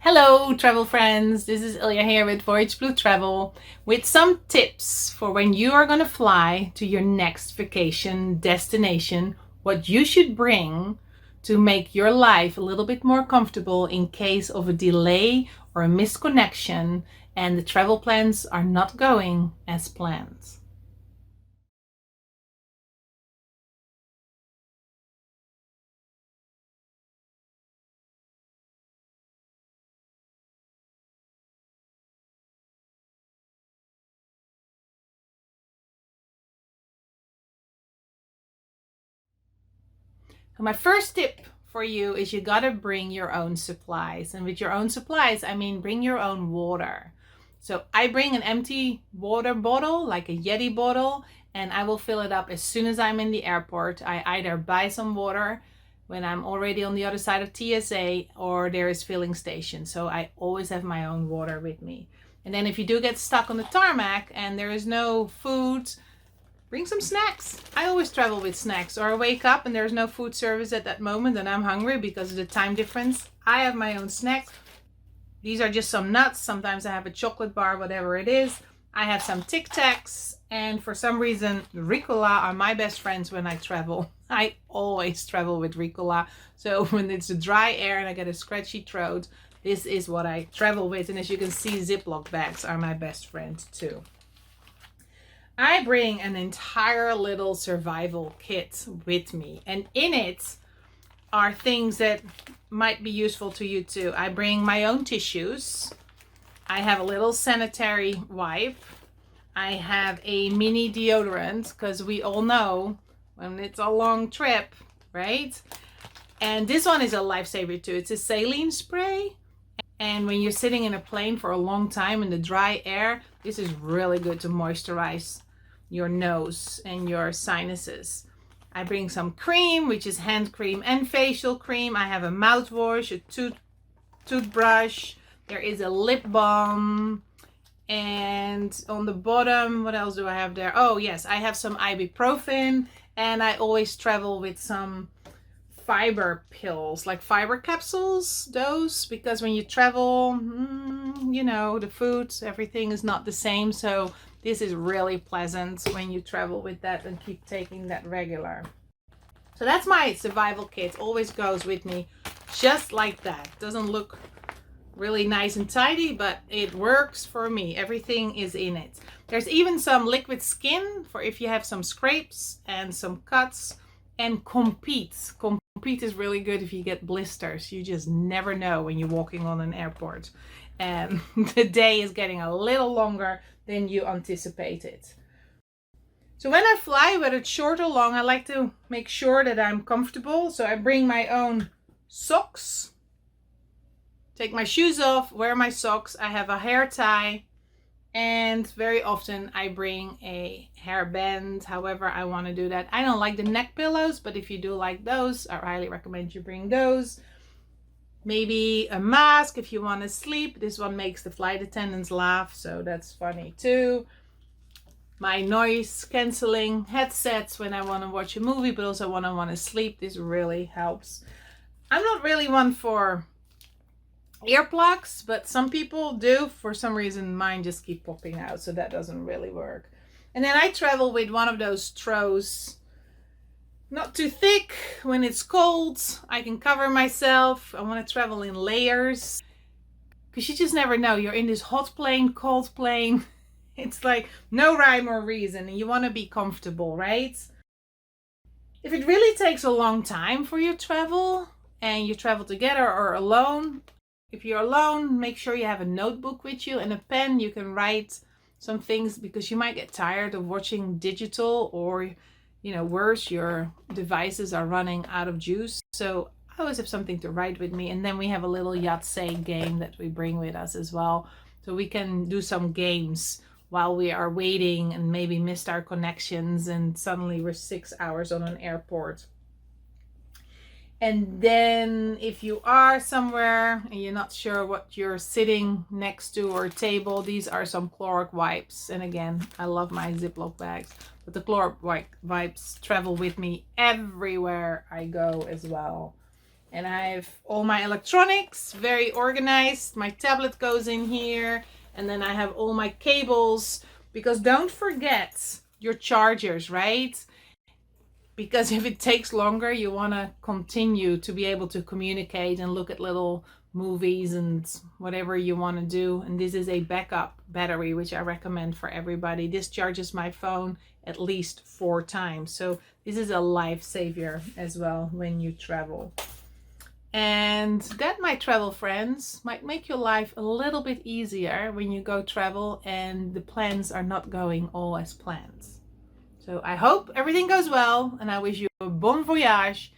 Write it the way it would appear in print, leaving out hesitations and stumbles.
Hello, travel friends. This is Ilya here with Voyage Blue Travel with some tips for when you are going to fly to your next vacation destination, what you should bring to make your life a little bit more comfortable in case of a delay or a missed connection and the travel plans are not going as planned. So my first tip for you is you gotta bring your own supplies. And with your own supplies, I mean bring your own water. So I bring an empty water bottle, like a Yeti bottle, and I will fill it up as soon as I'm in the airport. I either buy some water when I'm already on the other side of TSA or there is filling station. So I always have my own water with me. And then if you do get stuck on the tarmac and there is no food, bring some snacks. I always travel with snacks, or I wake up and there's no food service at that moment and I'm hungry because of the time difference. I have my own snack. These are just some nuts. Sometimes I have a chocolate bar, whatever it is. I have some Tic Tacs, and for some reason, Ricola are my best friends when I travel. I always travel with Ricola. So when it's a dry air and I get a scratchy throat, this is what I travel with. And as you can see, Ziploc bags are my best friend too. I bring an entire little survival kit with me, and in it are things that might be useful to you too. I bring my own tissues. I have a little sanitary wipe. I have a mini deodorant because we all know when it's a long trip, right? And this one is a lifesaver too. It's a saline spray. And when you're sitting in a plane for a long time in the dry air, this is really good to moisturize your nose and your sinuses. I bring some cream, which is hand cream and facial cream. I have a mouthwash, a toothbrush. There is a lip balm. And on the bottom, what else do I have there? Oh, yes, I have some ibuprofen. And I always travel with some fiber pills, like fiber capsules, those, because when you travel, the foods, everything is not the same. So this is really pleasant when you travel with that and keep taking that regular. So that's my survival kit. Always goes with me just like that. Doesn't look really nice and tidy, but it works for me. Everything is in it. There's even some liquid skin for if you have some scrapes and some cuts, and Compeat. Compeat is really good if you get blisters. You just never know when you're walking on an airport and the day is getting a little longer than you anticipated. So when I fly, whether it's short or long, I like to make sure that I'm comfortable. So I bring my own socks, take my shoes off, wear my socks. I have a hair tie, and very often I bring a hairband, however I want to do that. I don't like the neck pillows, but if you do like those, I highly recommend you bring those. Maybe a mask if you want to sleep. This one makes the flight attendants laugh, so that's funny too. My noise canceling headsets when I want to watch a movie, but also when I want to sleep. This really helps. I'm not really one for earplugs, but some people do. For some reason, mine just keep popping out, so that doesn't really work. And then I travel with one of those throws, not too thick. When it's cold, I can cover myself. I want to travel in layers because you just never know. You're in this hot plane, cold plane. It's like no rhyme or reason, and you want to be comfortable, right? If it really takes a long time for your travel and you travel together or alone, if you're alone, make sure you have a notebook with you and a pen. You can write some things because you might get tired of watching digital, or worse, your devices are running out of juice. So I always have something to write with me. And then we have a little Yahtzee game that we bring with us as well. So we can do some games while we are waiting and maybe missed our connections and suddenly we're 6 hours on an airport. And then if you are somewhere and you're not sure what you're sitting next to or table, these are some Clorox wipes. And again, I love my Ziploc bags, but the Clorox wipes travel with me everywhere I go as well. And I have all my electronics very organized. My tablet goes in here, and then I have all my cables, because don't forget your chargers, right? Because if it takes longer, you want to continue to be able to communicate and look at little movies and whatever you want to do. And this is a backup battery, which I recommend for everybody. This charges my phone at least 4 times. So this is a lifesaver as well when you travel. And that, my travel friends, might make your life a little bit easier when you go travel and the plans are not going all as planned. So I hope everything goes well, and I wish you a bon voyage